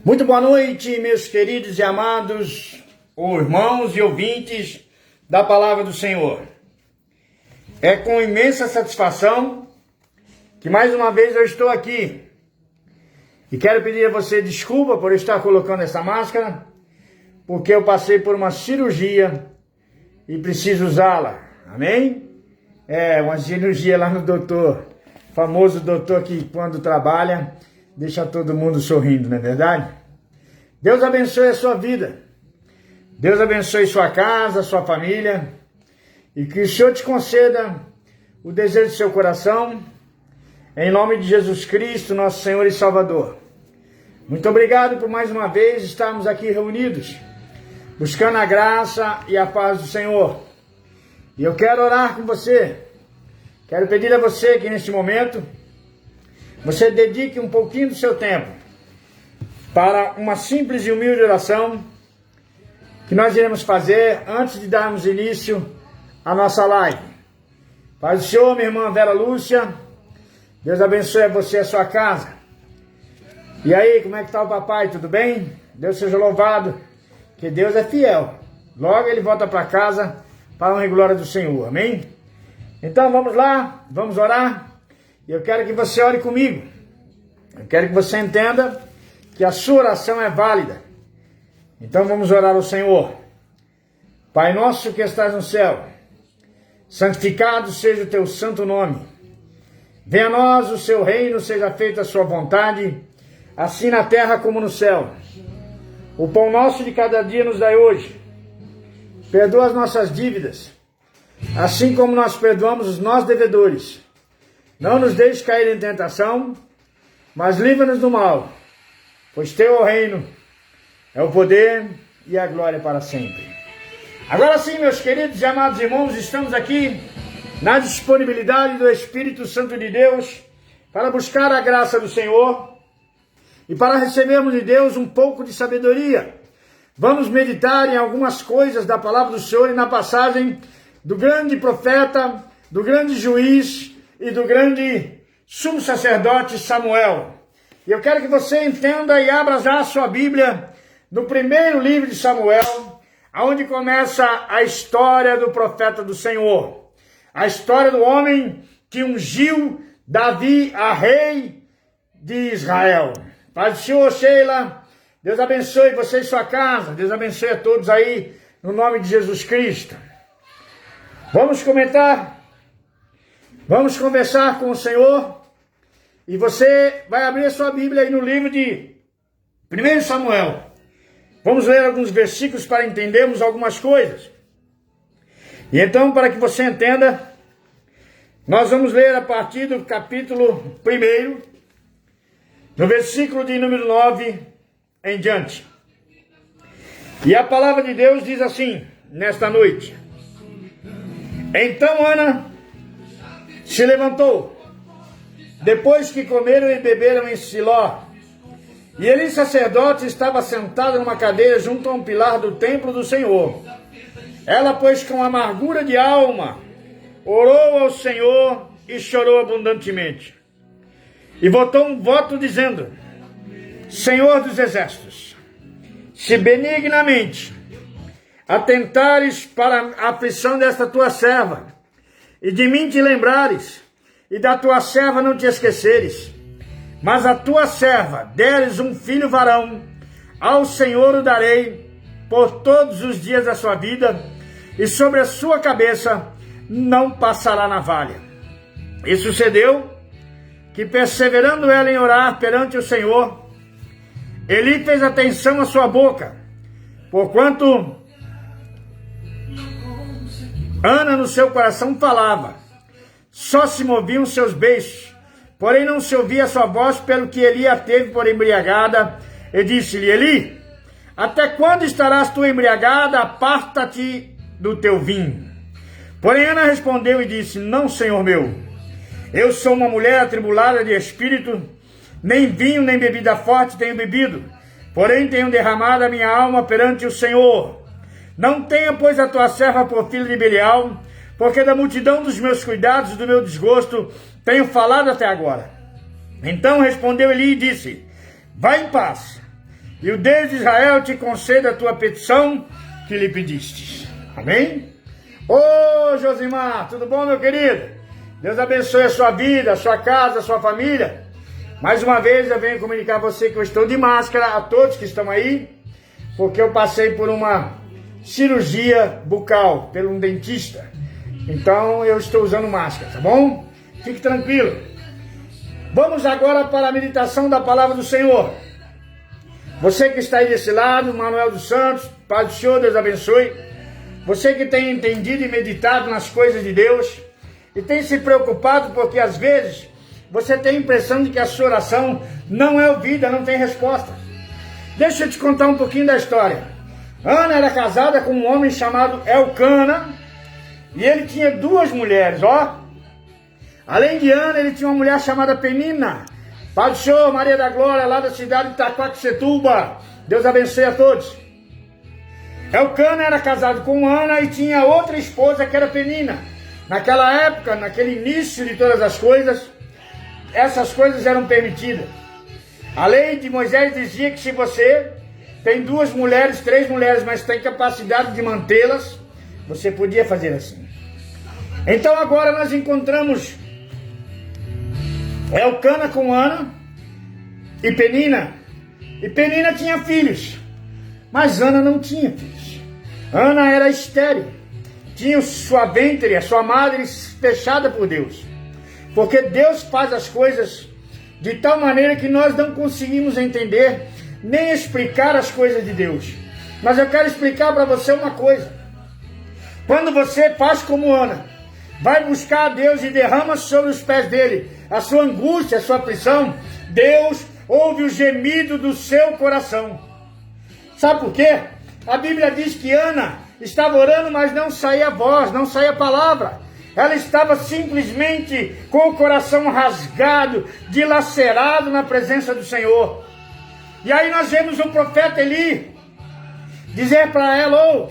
Muito boa noite, meus queridos e amados irmãos e ouvintes da Palavra do Senhor. É com imensa satisfação que mais uma vez eu estou aqui. E quero pedir a você desculpa por estar colocando essa máscara, porque eu passei por uma cirurgia e preciso usá-la. Amém? É uma cirurgia lá no doutor, famoso doutor que quando trabalha deixa todo mundo sorrindo, não é verdade? Deus abençoe a sua vida. Deus abençoe sua casa, sua família. E que o Senhor te conceda o desejo do seu coração. Em nome de Jesus Cristo, nosso Senhor e Salvador. Muito obrigado por mais uma vez estarmos aqui reunidos, buscando a graça e a paz do Senhor. E eu quero orar com você. Quero pedir a você que neste momento você dedique um pouquinho do seu tempo para uma simples e humilde oração que nós iremos fazer antes de darmos início à nossa live. Paz do Senhor, minha irmã Vera Lúcia. Deus abençoe a você e a sua casa. E aí, como é que está o papai? Tudo bem? Deus seja louvado, que Deus é fiel. Logo ele volta para casa para a honra e glória do Senhor. Amém? Então vamos lá, vamos orar. E eu quero que você ore comigo. Eu quero que você entenda que a sua oração é válida. Então vamos orar ao Senhor. Pai nosso que estás no céu, santificado seja o teu santo nome. Venha a nós o seu reino, seja feita a sua vontade, assim na terra como no céu. O pão nosso de cada dia nos dai hoje. Perdoa as nossas dívidas, assim como nós perdoamos os nossos devedores. Não nos deixe cair em tentação, mas livra-nos do mal, pois teu é o reino, é o poder e a glória para sempre. Agora sim, meus queridos e amados irmãos, estamos aqui na disponibilidade do Espírito Santo de Deus para buscar a graça do Senhor e para recebermos de Deus um pouco de sabedoria. Vamos meditar em algumas coisas da palavra do Senhor e na passagem do grande profeta, do grande juiz e do grande sumo sacerdote Samuel. E eu quero que você entenda e abra já a sua Bíblia no primeiro livro de Samuel, onde começa a história do profeta do Senhor. A história do homem que ungiu Davi a rei de Israel. Paz do Senhor, Sheila. Deus abençoe você e sua casa. Deus abençoe a todos aí, no nome de Jesus Cristo. Vamos comentar. Vamos conversar com o Senhor. E você vai abrir a sua Bíblia aí no livro de 1 Samuel. Vamos ler alguns versículos para entendermos algumas coisas. E então, para que você entenda, nós vamos ler a partir do capítulo 1, no versículo de número 9 em diante. E a palavra de Deus diz assim, nesta noite. Então Ana se levantou, depois que comeram e beberam em Siló. E Eli, sacerdote, estava sentado numa cadeira junto a um pilar do templo do Senhor. Ela, pois, com amargura de alma, orou ao Senhor e chorou abundantemente. E votou um voto dizendo: Senhor dos exércitos, se benignamente atentares para a aflição desta tua serva, e de mim te lembrares, e da tua serva não te esqueceres, mas a tua serva deres um filho varão, ao Senhor o darei por todos os dias da sua vida, e sobre a sua cabeça não passará navalha. E sucedeu que, perseverando ela em orar perante o Senhor, Eli fez atenção à sua boca, porquanto Ana no seu coração falava, só se moviam seus beiços, porém não se ouvia a sua voz, pelo que Eli a teve por embriagada, e disse-lhe: Eli, até quando estarás tu embriagada? Aparta-te do teu vinho. Porém Ana respondeu e disse: Não, Senhor meu, eu sou uma mulher atribulada de espírito, nem vinho nem bebida forte tenho bebido, porém tenho derramado a minha alma perante o Senhor. Não tenha, pois, a tua serva por filho de Belial, porque da multidão dos meus cuidados e do meu desgosto tenho falado até agora. Então respondeu Eli e disse: Vá em paz, e o Deus de Israel te conceda a tua petição que lhe pediste. Amém? Ô Josimar, tudo bom, meu querido? Deus abençoe a sua vida, a sua casa, a sua família. Mais uma vez eu venho comunicar a você que eu estou de máscara, a todos que estão aí, porque eu passei por uma cirurgia bucal, por um dentista. Então eu estou usando máscara, tá bom? Fique tranquilo. Vamos agora para a meditação da palavra do Senhor. Você que está aí desse lado, Manuel dos Santos, Pai do Senhor, Deus abençoe. Você que tem entendido e meditado nas coisas de Deus e tem se preocupado porque às vezes você tem a impressão de que a sua oração não é ouvida, não tem resposta. Deixa eu te contar um pouquinho da história. Ana era casada com um homem chamado Elcana e ele tinha duas mulheres, ó. Além de Ana, ele tinha uma mulher chamada Penina. Pai do Senhor, Maria da Glória, lá da cidade de Itaquaquecetuba. Deus abençoe a todos. Elcana era casado com Ana e tinha outra esposa que era Penina. Naquela época, naquele início de todas as coisas, essas coisas eram permitidas. A lei de Moisés dizia que se você tem duas mulheres, três mulheres, mas tem capacidade de mantê-las, você podia fazer assim. Então agora nós encontramos Elcana com Ana e Penina. E Penina tinha filhos, mas Ana não tinha filhos. Ana era estéril. Tinha sua ventre, a sua madre fechada por Deus. Porque Deus faz as coisas de tal maneira que nós não conseguimos entender nem explicar as coisas de Deus. Mas eu quero explicar para você uma coisa. Quando você faz como Ana, vai buscar a Deus e derrama sobre os pés dele a sua angústia, a sua aflição, Deus ouve o gemido do seu coração. Sabe por quê? A Bíblia diz que Ana estava orando, mas não saía voz, não saía palavra. Ela estava simplesmente com o coração rasgado, dilacerado na presença do Senhor. E aí nós vemos o profeta Eli dizer para ela,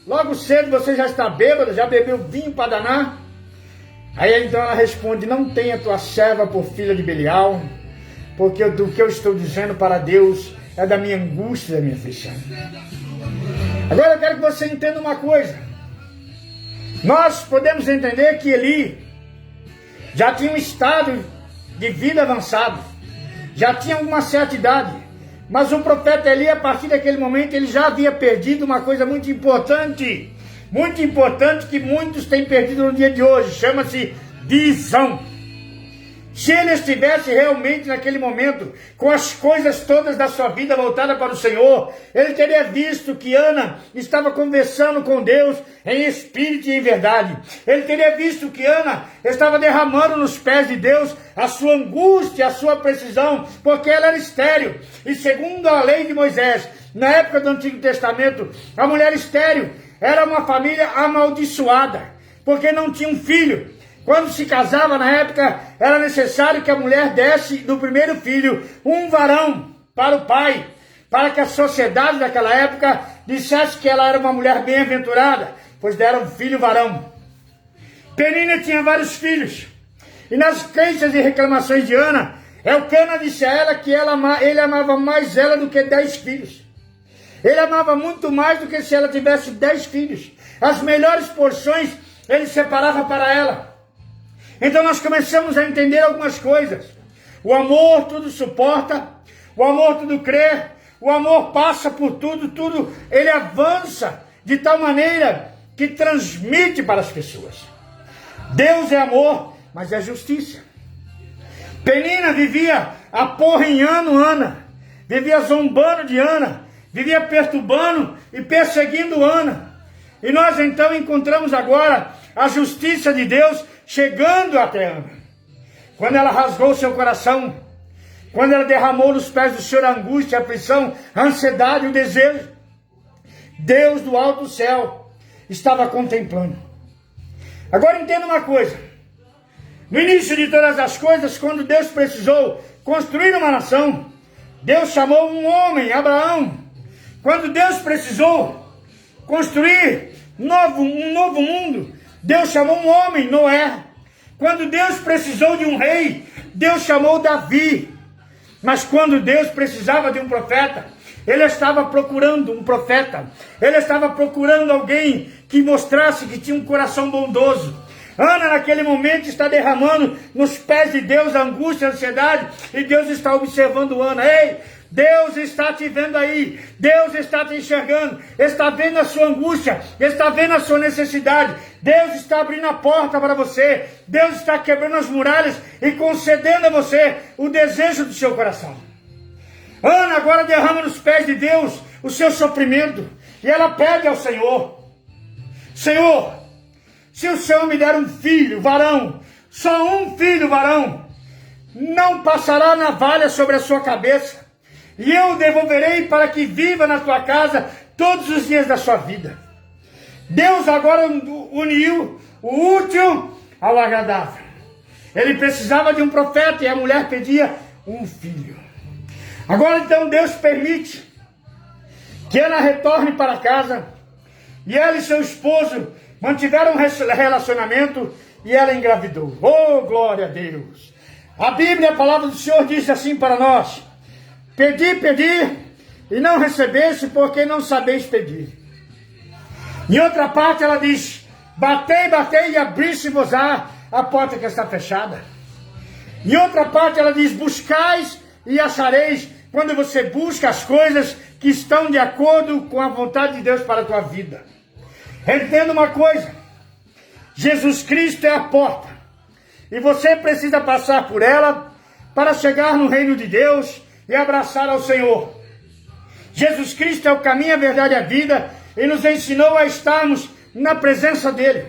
logo cedo você já está bêbada, já bebeu vinho para danar? Aí então ela responde, não tenha tua serva por filha de Belial, porque do que eu estou dizendo para Deus é da minha angústia, da minha aflição. Agora eu quero que você entenda uma coisa. Nós podemos entender que Eli já tinha um estado de vida avançado, já tinha uma certa idade, mas o profeta Eli, a partir daquele momento, ele já havia perdido uma coisa muito importante que muitos têm perdido no dia de hoje, chama-se visão. Se ele estivesse realmente naquele momento com as coisas todas da sua vida voltadas para o Senhor, ele teria visto que Ana estava conversando com Deus em espírito e em verdade. Ele teria visto que Ana estava derramando nos pés de Deus a sua angústia, a sua precisão, porque ela era estéril. E segundo a lei de Moisés, na época do Antigo Testamento, a mulher estéril era uma família amaldiçoada, porque não tinha um filho. Quando se casava na época, era necessário que a mulher desse do primeiro filho um varão para o pai, para que a sociedade daquela época dissesse que ela era uma mulher bem-aventurada, pois dera um filho varão. Penina tinha vários filhos, e nas queixas e reclamações de Ana, Elcana disse a ela que ele amava mais ela do que 10 filhos. Ele amava muito mais do que se ela tivesse 10 filhos. As melhores porções ele separava para ela. Então nós começamos a entender algumas coisas. O amor tudo suporta, o amor tudo crê, o amor passa por tudo ele avança de tal maneira que transmite para as pessoas. Deus é amor, mas é justiça. Penina vivia aporrinhando Ana, vivia zombando de Ana, vivia perturbando e perseguindo Ana. E nós então encontramos agora a justiça de Deus chegando até Ana. Quando ela rasgou seu coração, quando ela derramou nos pés do Senhor a angústia, a aflição, a ansiedade, o desejo, Deus do alto céu estava contemplando. Agora entenda uma coisa. No início de todas as coisas, quando Deus precisou construir uma nação, Deus chamou um homem, Abraão. Quando Deus precisou construir um novo mundo, Deus chamou um homem, Noé. Quando Deus precisou de um rei, Deus chamou Davi. Mas quando Deus precisava de um profeta, Ele estava procurando um profeta. Ele estava procurando alguém que mostrasse que tinha um coração bondoso. Ana, naquele momento, está derramando nos pés de Deus a angústia, a ansiedade, e Deus está observando Ana. Ei, Deus está te vendo aí, Deus está te enxergando, está vendo a sua angústia, está vendo a sua necessidade, Deus está abrindo a porta para você, Deus está quebrando as muralhas e concedendo a você o desejo do seu coração. Ana agora derrama nos pés de Deus o seu sofrimento, e ela pede ao Senhor: Senhor, se o Senhor me der um filho, varão, só um filho, varão, não passará navalha sobre a sua cabeça, e eu o devolverei para que viva na tua casa todos os dias da sua vida. Deus agora uniu o útil ao agradável. Ele precisava de um profeta e a mulher pedia um filho. Agora então Deus permite que ela retorne para casa, e ela e seu esposo mantiveram um relacionamento, e ela engravidou. Oh, glória a Deus! A Bíblia, a palavra do Senhor diz assim para nós: pedi, pedi, e não recebeste, porque não sabeis pedir. Em outra parte ela diz: batei, batei, e abri-se-vos-á a porta que está fechada. Em outra parte ela diz: buscais e achareis, quando você busca as coisas que estão de acordo com a vontade de Deus para a tua vida. Entenda uma coisa: Jesus Cristo é a porta, e você precisa passar por ela para chegar no reino de Deus e abraçar ao Senhor. Jesus Cristo é o caminho, a verdade e a vida, e nos ensinou a estarmos na presença dEle.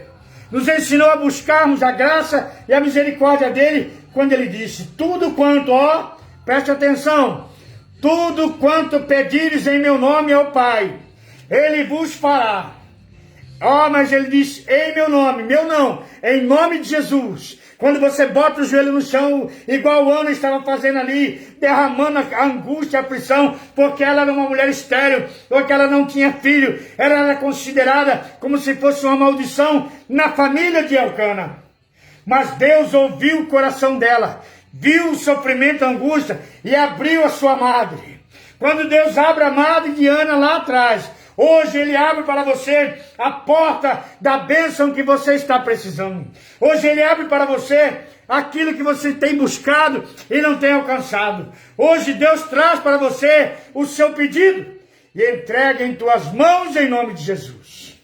Nos ensinou a buscarmos a graça e a misericórdia dEle, quando Ele disse: tudo quanto, preste atenção, tudo quanto pedires em meu nome ao Pai, Ele vos fará. Mas Ele disse: em meu nome, meu não, em nome de Jesus. Quando você bota o joelho no chão, igual Ana estava fazendo ali, derramando a angústia, a aflição, porque ela era uma mulher estéril, porque ela não tinha filho, ela era considerada como se fosse uma maldição na família de Elcana. Mas Deus ouviu o coração dela, viu o sofrimento, a angústia, e abriu a sua madre. Quando Deus abre a madre de Ana lá atrás, hoje Ele abre para você a porta da bênção que você está precisando. Hoje Ele abre para você aquilo que você tem buscado e não tem alcançado. Hoje Deus traz para você o seu pedido e entrega em tuas mãos em nome de Jesus.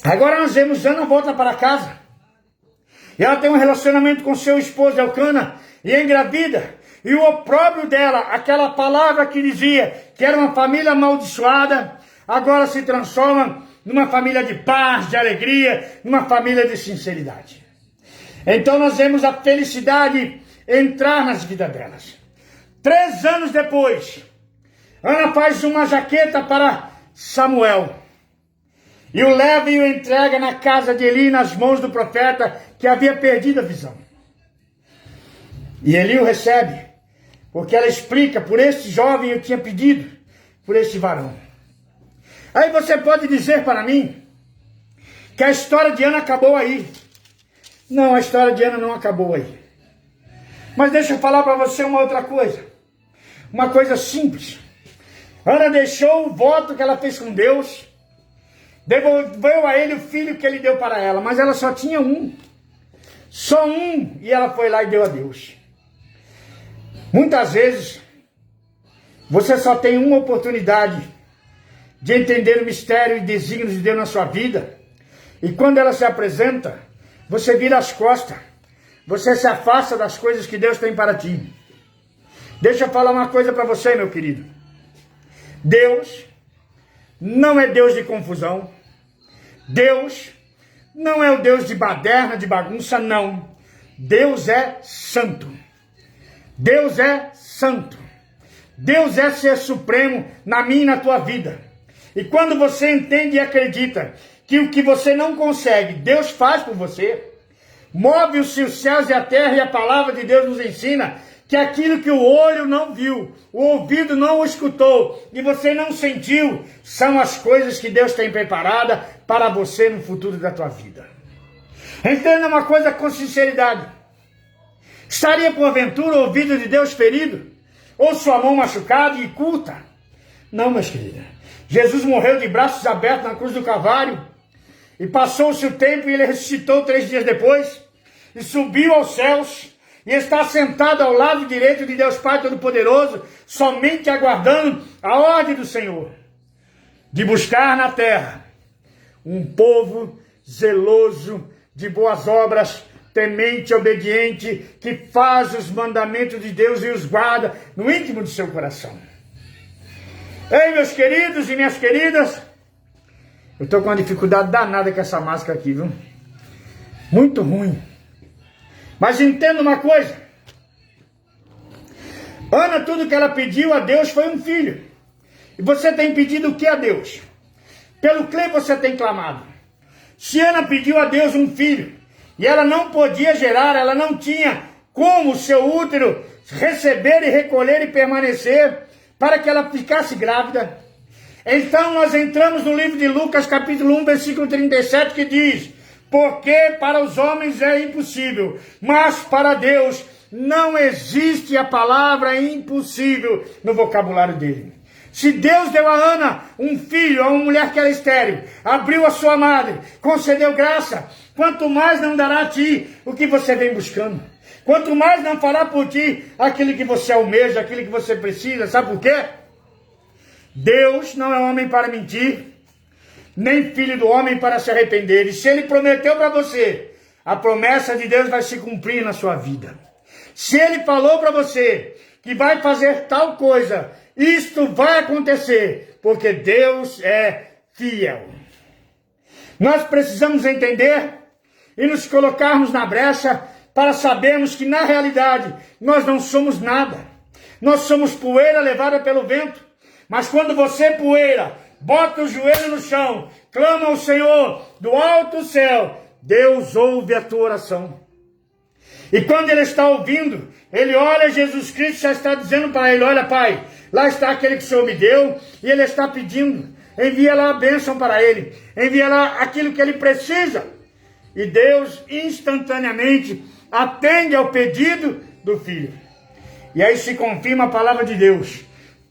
Agora nós vemos Ana volta para casa. E ela tem um relacionamento com seu esposo Elcana e engravida. E o opróbrio dela, aquela palavra que dizia que era uma família amaldiçoada, agora se transforma numa família de paz, de alegria, numa família de sinceridade. Então nós vemos a felicidade entrar nas vidas delas. 3 anos depois, Ana faz uma jaqueta para Samuel. E o leva e o entrega na casa de Eli, nas mãos do profeta que havia perdido a visão. E Eli o recebe, porque ela explica: por este jovem eu tinha pedido, por este varão. Aí você pode dizer para mim que a história de Ana acabou aí. Não, a história de Ana não acabou aí. Mas deixa eu falar para você uma outra coisa. Uma coisa simples. Ana deixou o voto que ela fez com Deus, devolveu a ele o filho que ele deu para ela, mas ela só tinha um. Só um, e ela foi lá e deu a Deus. Muitas vezes, você só tem uma oportunidade de entender o mistério e desígnios de Deus na sua vida. E quando ela se apresenta, você vira as costas. Você se afasta das coisas que Deus tem para ti. Deixa eu falar uma coisa para você, meu querido. Deus não é Deus de confusão. Deus não é o Deus de baderna, de bagunça, não. Deus é santo. Deus é santo. Deus é ser supremo na minha e na tua vida. E quando você entende e acredita que o que você não consegue, Deus faz por você, move os céus e a terra, e a palavra de Deus nos ensina que aquilo que o olho não viu, o ouvido não escutou e você não sentiu, são as coisas que Deus tem preparada para você no futuro da tua vida. Entenda uma coisa com sinceridade. Estaria porventura o ouvido de Deus ferido? ou sua mão machucada e curta. Não, meus queridos. Jesus morreu de braços abertos na cruz do Calvário, e passou-se o tempo e ele ressuscitou 3 dias depois, e subiu aos céus, e está sentado ao lado direito de Deus Pai Todo-Poderoso, somente aguardando a ordem do Senhor, de buscar na terra um povo zeloso de boas obras, temente, obediente, que faz os mandamentos de Deus e os guarda no íntimo do seu coração. Ei, meus queridos e minhas queridas, eu estou com uma dificuldade danada com essa máscara aqui, viu? Muito ruim. Mas entenda uma coisa. Ana, tudo que ela pediu a Deus foi um filho. E você tem pedido o que a Deus? Pelo que você tem clamado? Se Ana pediu a Deus um filho, e ela não podia gerar, ela não tinha como o seu útero receber e recolher e permanecer para que ela ficasse grávida. Então nós entramos no livro de Lucas, capítulo 1, versículo 37, que diz: porque para os homens é impossível, mas para Deus não existe a palavra impossível no vocabulário dele. Se Deus deu a Ana um filho, a uma mulher que era estéril, abriu a sua madre, concedeu graça, quanto mais não dará a ti o que você vem buscando. Quanto mais não fará por ti aquilo que você almeja, aquilo que você precisa. Sabe por quê? Deus não é homem para mentir, nem filho do homem para se arrepender. E se ele prometeu para você, a promessa de Deus vai se cumprir na sua vida. Se ele falou para você que vai fazer tal coisa, isto vai acontecer, porque Deus é fiel. Nós precisamos entender e nos colocarmos na brecha para sabermos que na realidade nós não somos nada. Nós somos poeira levada pelo vento. Mas quando você, poeira, bota o joelho no chão, clama ao Senhor do alto céu, Deus ouve a tua oração. E quando ele está ouvindo, ele olha Jesus Cristo, já está dizendo para ele: olha, Pai, lá está aquele que o Senhor me deu, e ele está pedindo, envia lá a bênção para ele, envia lá aquilo que ele precisa. E Deus instantaneamente atende ao pedido do filho. E aí se confirma a palavra de Deus: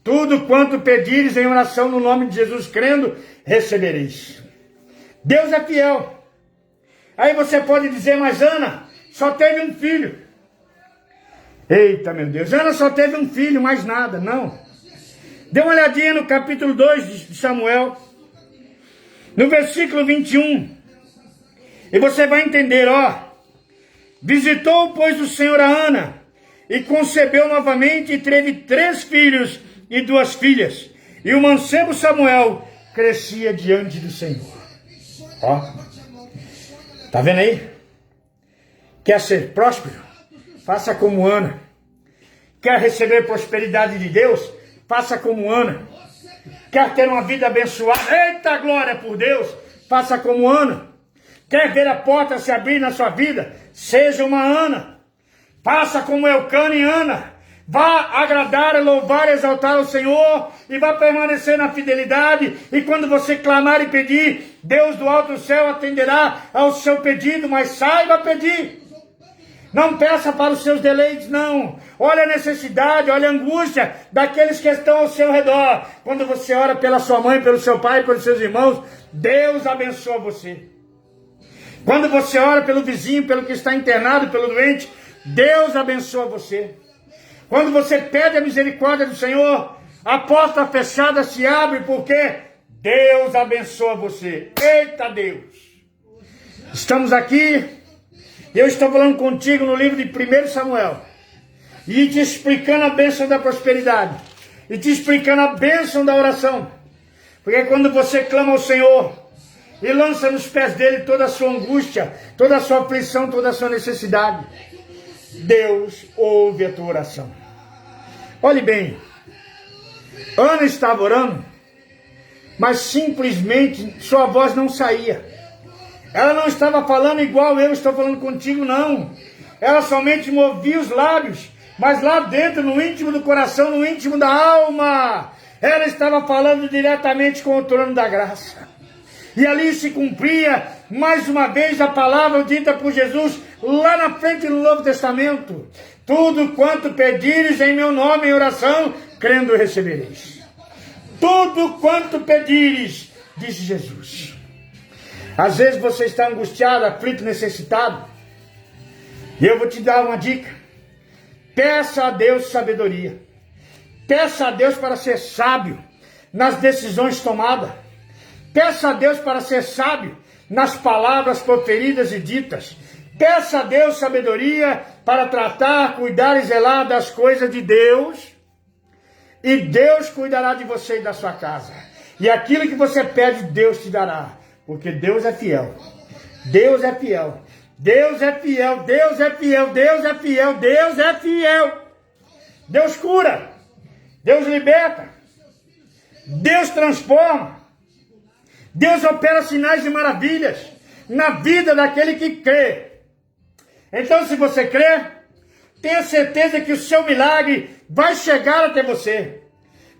tudo quanto pedires em oração no nome de Jesus, crendo, recebereis. Deus é fiel. Aí você pode dizer: mas Ana só teve um filho. Eita, meu Deus, Ana só teve um filho, mais nada. Não. Dê uma olhadinha no capítulo 2 de Samuel, no versículo 21. E você vai entender, ó. Visitou, pois, o Senhor a Ana, e concebeu novamente, e teve 3 filhos e 2 filhas. E o mancebo Samuel crescia diante do Senhor. Ó. Tá vendo aí? Quer ser próspero? Faça como Ana. Quer receber prosperidade de Deus? Faça como Ana. Quer ter uma vida abençoada? Eita glória por Deus! Faça como Ana. Quer ver a porta se abrir na sua vida? Seja uma Ana. Faça como Eucana e Ana. Vá agradar, louvar e exaltar o Senhor, e vá permanecer na fidelidade. E quando você clamar e pedir, Deus do alto céu atenderá ao seu pedido, mas saiba pedir. Não peça para os seus deleites, não. Olha a necessidade, olha a angústia daqueles que estão ao seu redor. Quando você ora pela sua mãe, pelo seu pai, pelos seus irmãos, Deus abençoa você. Quando você ora pelo vizinho, pelo que está internado, pelo doente, Deus abençoa você. Quando você pede a misericórdia do Senhor, a porta fechada se abre, porque Deus abençoa você. Eita Deus! Estamos aqui, eu estou falando contigo no livro de 1 Samuel, e te explicando a bênção da prosperidade, e te explicando a bênção da oração. Porque quando você clama ao Senhor, e lança nos pés dele toda a sua angústia, toda a sua aflição, toda a sua necessidade, Deus ouve a tua oração. Olhe bem, Ana estava orando, mas simplesmente sua voz não saía. Ela não estava falando igual eu estou falando contigo, não. Ela somente movia os lábios, mas lá dentro, no íntimo do coração, no íntimo da alma, ela estava falando diretamente com o trono da graça. E ali se cumpria, mais uma vez, a palavra dita por Jesus lá na frente do Novo Testamento. Tudo quanto pedires em meu nome em oração, crendo recebereis. Tudo quanto pedires, disse Jesus. Às vezes você está angustiado, aflito, necessitado. E eu vou te dar uma dica. Peça a Deus sabedoria. Peça a Deus para ser sábio nas decisões tomadas. Peça a Deus para ser sábio nas palavras proferidas e ditas. Peça a Deus sabedoria para tratar, cuidar e zelar das coisas de Deus. E Deus cuidará de você e da sua casa. E aquilo que você pede, Deus te dará. Porque Deus é fiel. Deus é fiel. Deus é fiel. Deus é fiel. Deus é fiel. Deus é fiel. Deus cura. Deus liberta. Deus transforma. Deus opera sinais e maravilhas na vida daquele que crê. Então, se você crê, tenha certeza que o seu milagre vai chegar até você.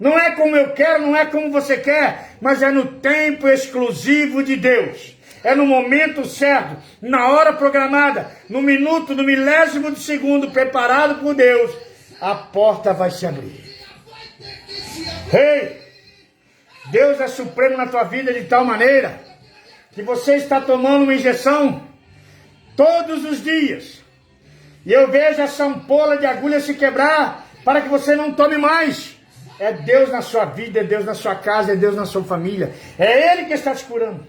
Não é como eu quero, não é como você quer, mas é no tempo exclusivo de Deus. É no momento certo, na hora programada, no minuto, no milésimo de segundo, preparado por Deus, a porta vai se abrir. Ei, Deus é supremo na tua vida de tal maneira que você está tomando uma injeção todos os dias. E eu vejo essa ampola de agulha se quebrar para que você não tome mais. É Deus na sua vida, é Deus na sua casa, é Deus na sua família. É Ele que está te curando.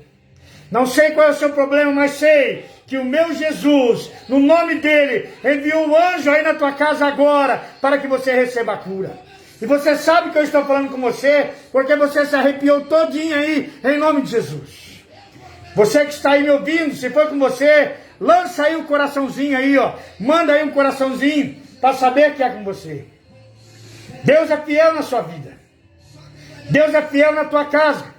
Não sei qual é o seu problema, mas sei que o meu Jesus, no nome dEle, enviou um anjo aí na tua casa agora para que você receba a cura. E você sabe que eu estou falando com você porque você se arrepiou todinho aí, em nome de Jesus. Você que está aí me ouvindo, se foi com você, lança aí um coraçãozinho aí, ó. Manda aí um coraçãozinho para saber que é com você. Deus é fiel na sua vida. Deus é fiel na tua casa.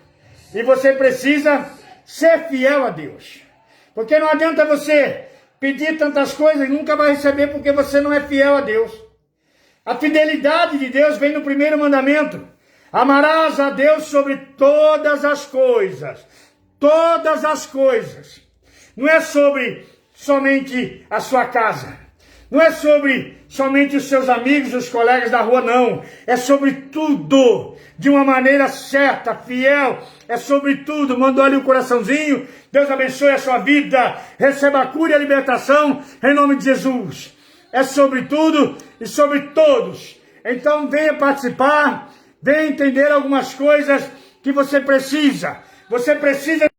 E você precisa ser fiel a Deus. Porque não adianta você pedir tantas coisas e nunca vai receber porque você não é fiel a Deus. A fidelidade de Deus vem no primeiro mandamento. Amarás a Deus sobre todas as coisas. Todas as coisas. Não é sobre somente a sua casa. Não é sobre somente os seus amigos, os colegas da rua, não. É sobre tudo, de uma maneira certa, fiel. É sobre tudo. Mandou ali um coraçãozinho. Deus abençoe a sua vida. Receba a cura e a libertação em nome de Jesus. É sobre tudo e sobre todos. Então venha participar, venha entender algumas coisas que você precisa. Você precisa.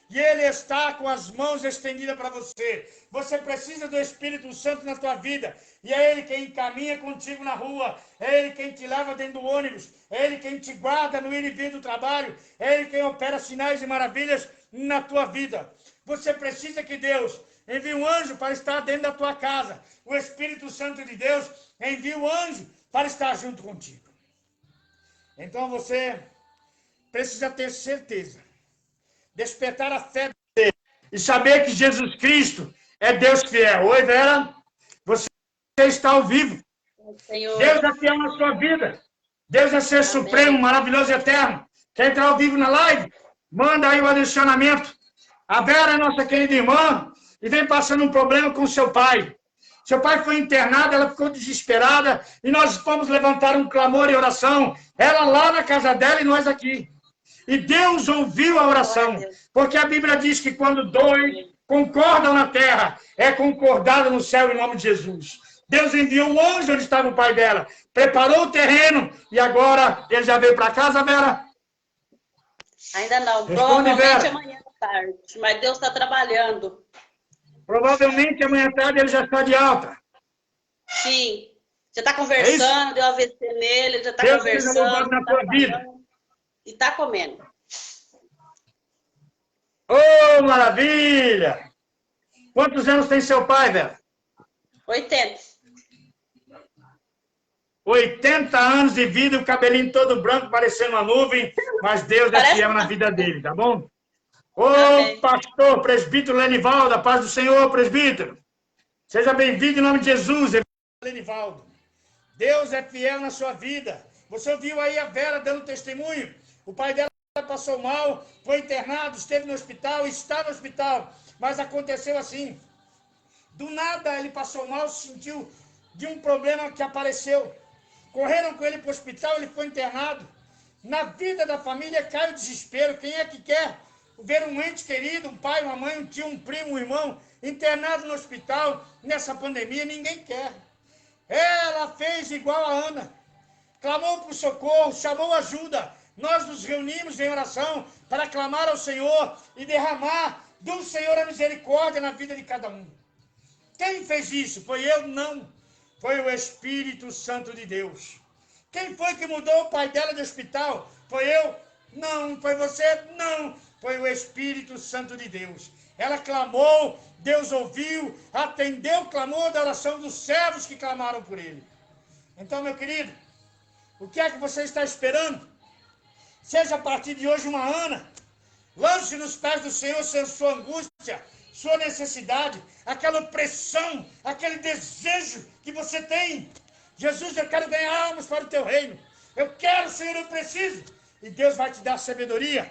E Ele está com as mãos estendidas para você. Você precisa do Espírito Santo na tua vida. E é Ele quem caminha contigo na rua. É Ele quem te leva dentro do ônibus. É Ele quem te guarda no ir e vir do trabalho. É Ele quem opera sinais e maravilhas na tua vida. Você precisa que Deus envie um anjo para estar dentro da tua casa. O Espírito Santo de Deus envia um anjo para estar junto contigo. Então você precisa ter certeza. Despertar a fé dele e saber que Jesus Cristo é Deus fiel. Oi, Vera, você está ao vivo. Senhor. Deus é fiel na sua vida. Deus é ser Amém. Supremo, maravilhoso e eterno. Quer entrar ao vivo na live? Manda aí o adicionamento. A Vera é nossa querida irmã e vem passando um problema com seu pai. Seu pai foi internado, ela ficou desesperada e nós fomos levantar um clamor e oração. Ela lá na casa dela e nós aqui. E Deus ouviu a oração, porque a Bíblia diz que quando dois concordam na terra, é concordado no céu em nome de Jesus. Deus enviou um anjo onde estava o pai dela, preparou o terreno e agora ele já veio para casa, Vera? Ainda não, Responde, provavelmente Vera. amanhã à tarde, mas Deus está trabalhando. Provavelmente amanhã à tarde ele já está de alta. Sim, já está conversando, deu AVC nele, já está conversando. Deus na tua vida. E está comendo. Oh, maravilha! Quantos anos tem seu pai, Vera? 80. 80 anos de vida, o cabelinho todo branco, parecendo uma nuvem, mas Deus é fiel na vida dele, tá bom? Ô, pastor, presbítero Lenivaldo, a paz do Senhor, presbítero. Seja bem-vindo em nome de Jesus, Lenivaldo. Deus é fiel na sua vida. Você ouviu aí a Vera dando testemunho? O pai dela passou mal, foi internado, esteve no hospital, está no hospital. Mas aconteceu assim. Do nada ele passou mal, se sentiu de um problema que apareceu. Correram com ele para o hospital, ele foi internado. Na vida da família cai o desespero. Quem é que quer ver um ente querido, um pai, uma mãe, um tio, um primo, um irmão, internado no hospital, nessa pandemia? Ninguém quer. Ela fez igual a Ana. Clamou por socorro, chamou ajuda. Nós nos reunimos em oração para clamar ao Senhor e derramar do Senhor a misericórdia na vida de cada um. Quem fez isso? Foi eu? Não. Foi o Espírito Santo de Deus. Quem foi que mudou o pai dela de hospital? Foi eu? Não. Foi você? Não. Foi o Espírito Santo de Deus. Ela clamou, Deus ouviu, atendeu o clamor da oração dos servos que clamaram por ele. Então, meu querido, o que é que você está esperando? Seja a partir de hoje uma Ana. Lance nos pés do Senhor sua angústia, sua necessidade, aquela opressão, aquele desejo que você tem. Jesus, eu quero ganhar almas para o teu reino. Eu quero, Senhor, eu preciso. E Deus vai te dar sabedoria.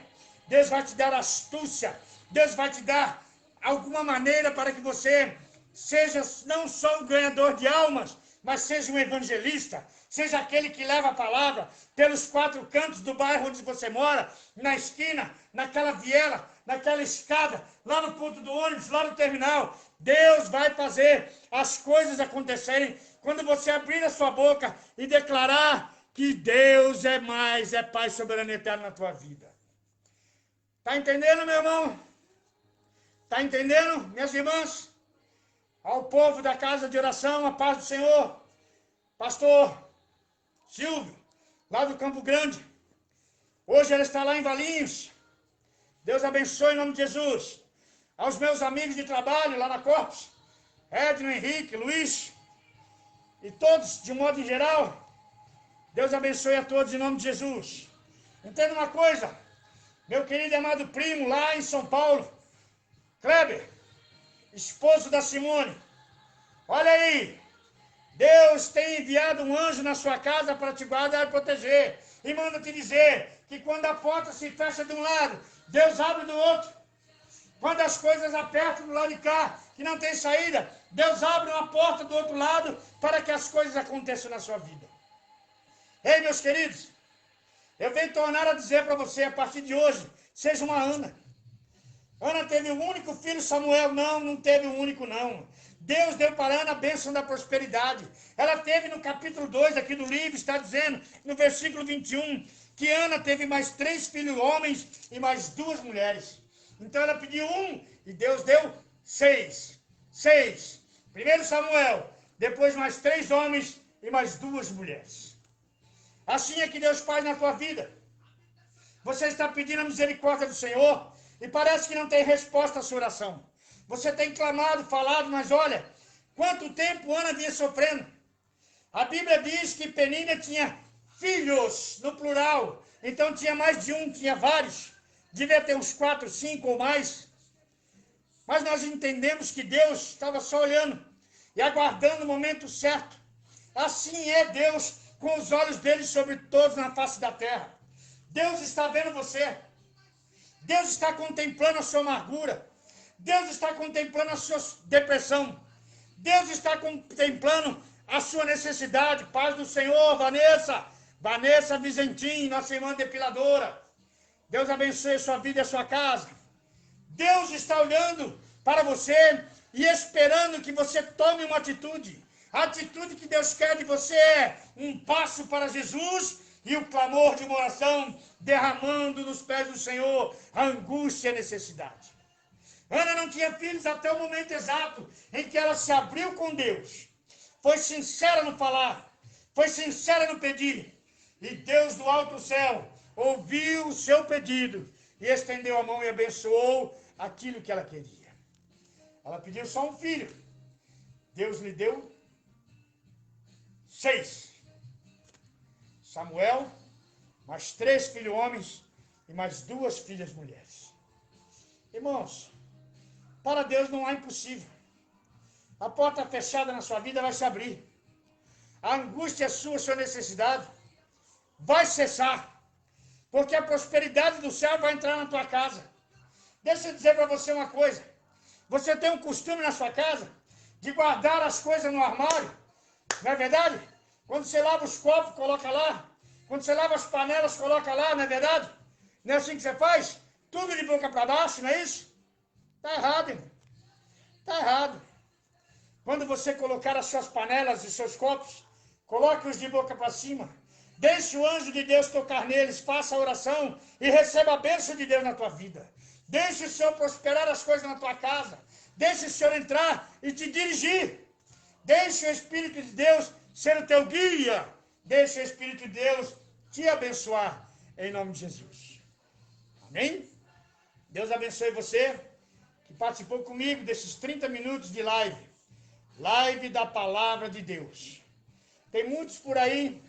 Deus vai te dar astúcia. Deus vai te dar alguma maneira para que você seja não só um ganhador de almas, mas seja um evangelista. Seja aquele que leva a palavra pelos 4 cantos do bairro onde você mora, na esquina, naquela viela, naquela escada, lá no ponto do ônibus, lá no terminal. Deus vai fazer as coisas acontecerem quando você abrir a sua boca e declarar que Deus é mais, é Pai soberano e eterno na tua vida. Tá entendendo, meu irmão? Tá entendendo, minhas irmãs? Ao povo da casa de oração, a paz do Senhor. Pastor Silvio, lá do Campo Grande. Hoje ela está lá em Valinhos. Deus abençoe em nome de Jesus. Aos meus amigos de trabalho lá na Corpus, Edno, Henrique, Luiz, e todos, de modo em geral, Deus abençoe a todos em nome de Jesus. Entenda uma coisa, meu querido e amado primo lá em São Paulo, Kleber, esposo da Simone, olha aí, Deus tem enviado um anjo na sua casa para te guardar e proteger. E manda te dizer que quando a porta se fecha de um lado, Deus abre do outro. Quando as coisas apertam do lado de cá, que não tem saída, Deus abre uma porta do outro lado para que as coisas aconteçam na sua vida. Ei, meus queridos, eu venho tornar a dizer para você, a partir de hoje, seja uma Ana. Ana teve um único filho, Samuel. Não teve um único, não. Deus deu para Ana a bênção da prosperidade. Ela teve no capítulo 2 aqui do livro, está dizendo, no versículo 21, que Ana teve mais 3 filhos homens e mais 2 mulheres. Então ela pediu 1 e Deus deu 6. 6. Primeiro Samuel, depois mais 3 homens e mais 2 mulheres. Assim é que Deus faz na tua vida. Você está pedindo a misericórdia do Senhor e parece que não tem resposta à sua oração. Você tem clamado, falado, mas olha, quanto tempo Ana vinha sofrendo. A Bíblia diz que Penínia tinha filhos, no plural. Então tinha mais de um, tinha vários. Devia ter uns 4, 5 ou mais. Mas nós entendemos que Deus estava só olhando e aguardando o momento certo. Assim é Deus, com os olhos dele sobre todos na face da terra. Deus está vendo você. Deus está contemplando a sua amargura. Deus está contemplando a sua depressão. Deus está contemplando a sua necessidade. Paz do Senhor, Vanessa. Vanessa Vizentim, nossa irmã depiladora. Deus abençoe a sua vida e a sua casa. Deus está olhando para você e esperando que você tome uma atitude. A atitude que Deus quer de você é um passo para Jesus e o clamor de uma oração derramando nos pés do Senhor a angústia e a necessidade. Ana não tinha filhos até o momento exato em que ela se abriu com Deus. Foi sincera no falar, foi sincera no pedir. E Deus do alto céu ouviu o seu pedido e estendeu a mão e abençoou aquilo que ela queria. Ela pediu só um filho. Deus lhe deu 6. Samuel, mais 3 filhos homens e mais 2 filhas mulheres. Irmãos, para Deus não há impossível. A porta fechada na sua vida vai se abrir. A angústia sua, sua necessidade, vai cessar. Porque a prosperidade do céu vai entrar na tua casa. Deixa eu dizer para você uma coisa. Você tem um costume na sua casa de guardar as coisas no armário Não é verdade? Quando você lava os copos, coloca lá. Quando você lava as panelas, coloca lá, não é verdade? Não é assim que você faz? Tudo de boca para baixo, não é isso? Está errado, irmão. Está errado. Quando você colocar as suas panelas e seus copos, coloque-os de boca para cima. Deixe o anjo de Deus tocar neles, faça a oração e receba a bênção de Deus na tua vida. Deixe o Senhor prosperar as coisas na tua casa. Deixe o Senhor entrar e te dirigir. Deixe o Espírito de Deus ser o teu guia. Deixe o Espírito de Deus te abençoar, em nome de Jesus. Amém? Deus abençoe você, que participou comigo desses 30 minutos de live. Live da Palavra de Deus. Tem muitos por aí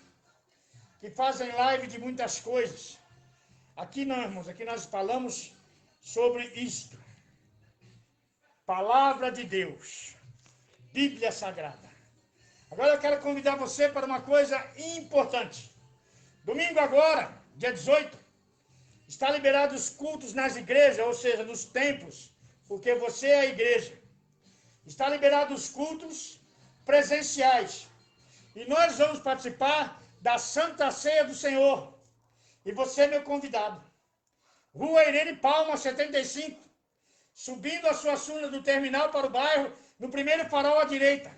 que fazem live de muitas coisas. Aqui não, irmãos, aqui nós falamos sobre isto. Palavra de Deus. Bíblia Sagrada. Agora eu quero convidar você para uma coisa importante. Domingo agora, dia 18, está liberado os cultos nas igrejas, ou seja, nos templos, porque você é a igreja. Está liberado os cultos presenciais. E nós vamos participar da Santa Ceia do Senhor. E você é meu convidado. Rua Irene Palma, 75. Subindo a sua Suassuna do terminal para o bairro, no primeiro farol à direita.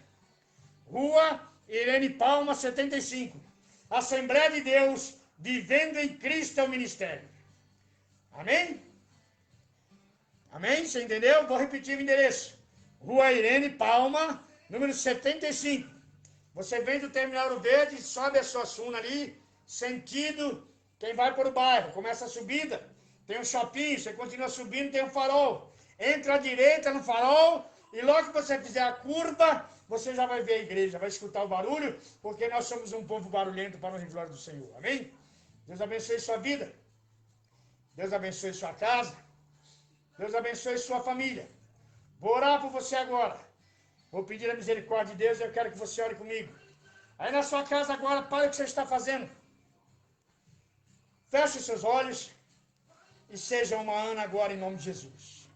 Rua Irene Palma, 75. Assembleia de Deus, vivendo em Cristo é o ministério. Amém? Amém? Você entendeu? Vou repetir o endereço. Rua Irene Palma, número 75. Você vem do terminal Ouro Verde, sobe a sua Suassuna ali, sentido quem vai para o bairro. Começa a subida, tem um shopping, você continua subindo, tem um farol. Entra à direita no farol e logo que você fizer a curva, você já vai ver a igreja, vai escutar o barulho, porque nós somos um povo barulhento para a honra e glória do Senhor. Amém? Deus abençoe sua vida. Deus abençoe sua casa. Deus abençoe sua família. Vou orar por você agora. Vou pedir a misericórdia de Deus e eu quero que você ore comigo. Aí na sua casa agora, pare o que você está fazendo. Feche os seus olhos e seja uma Ana agora em nome de Jesus.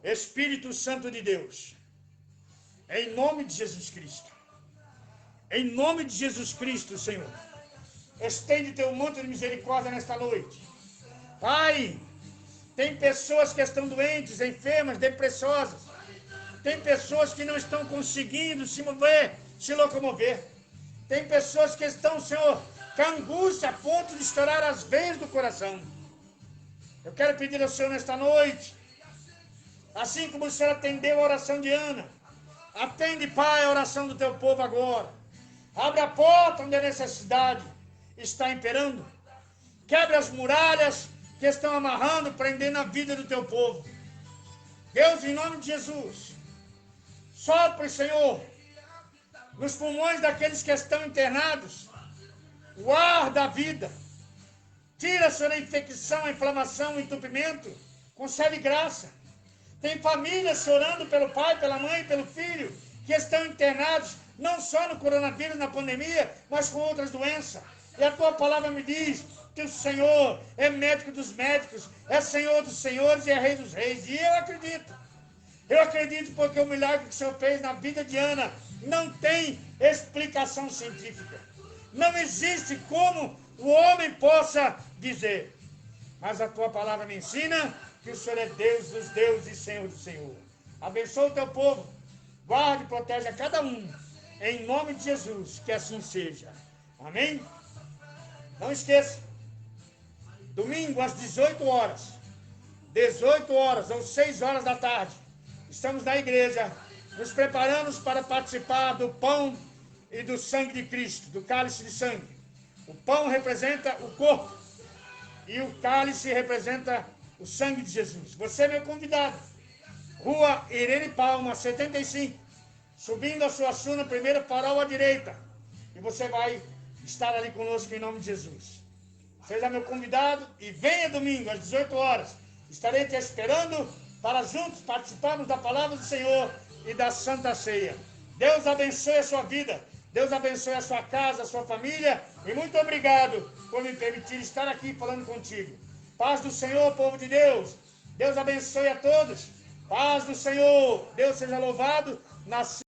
Espírito Santo de Deus, em nome de Jesus Cristo. Em nome de Jesus Cristo, Senhor. Estende teu manto de misericórdia nesta noite. Pai, tem pessoas que estão doentes, enfermas, depressosas. Tem pessoas que não estão conseguindo se mover, se locomover. Tem pessoas que estão, Senhor, com angústia a ponto de estourar as veias do coração. Eu quero pedir ao Senhor nesta noite, assim como o Senhor atendeu a oração de Ana, atende, Pai, a oração do teu povo agora. Abre a porta onde a necessidade está imperando. Quebra as muralhas que estão amarrando, prendendo a vida do teu povo. Deus, em nome de Jesus, sopre, Senhor, nos pulmões daqueles que estão internados, o ar da vida. Tira, Senhor, a infecção, a inflamação, o entupimento. Concede graça. Tem famílias chorando pelo pai, pela mãe, pelo filho, que estão internados, não só no coronavírus, na pandemia, mas com outras doenças. E a tua palavra me diz que o Senhor é médico dos médicos, é Senhor dos senhores e é Rei dos reis. E eu acredito. Eu acredito porque o milagre que o Senhor fez na vida de Ana não tem explicação científica. Não existe como o homem possa dizer. Mas a tua palavra me ensina que o Senhor é Deus dos deuses e Senhor do Senhor. Abençoa o teu povo. Guarde e protege a cada um. Em nome de Jesus, que assim seja. Amém? Não esqueça. Domingo às 18 horas. 18 horas ou 6 horas da tarde. Estamos na igreja. Nos preparamos para participar do pão e do sangue de Cristo, do cálice de sangue. O pão representa o corpo e o cálice representa o sangue de Jesus. Você é meu convidado. Rua Irene Palma, 75. Subindo a sua Suassuna, primeiro farol à direita. E você vai estar ali conosco em nome de Jesus. Seja meu convidado e venha domingo às 18 horas. Estarei te esperando para juntos participarmos da palavra do Senhor e da Santa Ceia. Deus abençoe a sua vida. Deus abençoe a sua casa, a sua família. E muito obrigado por me permitir estar aqui falando contigo. Paz do Senhor, povo de Deus. Deus abençoe a todos. Paz do Senhor. Deus seja louvado.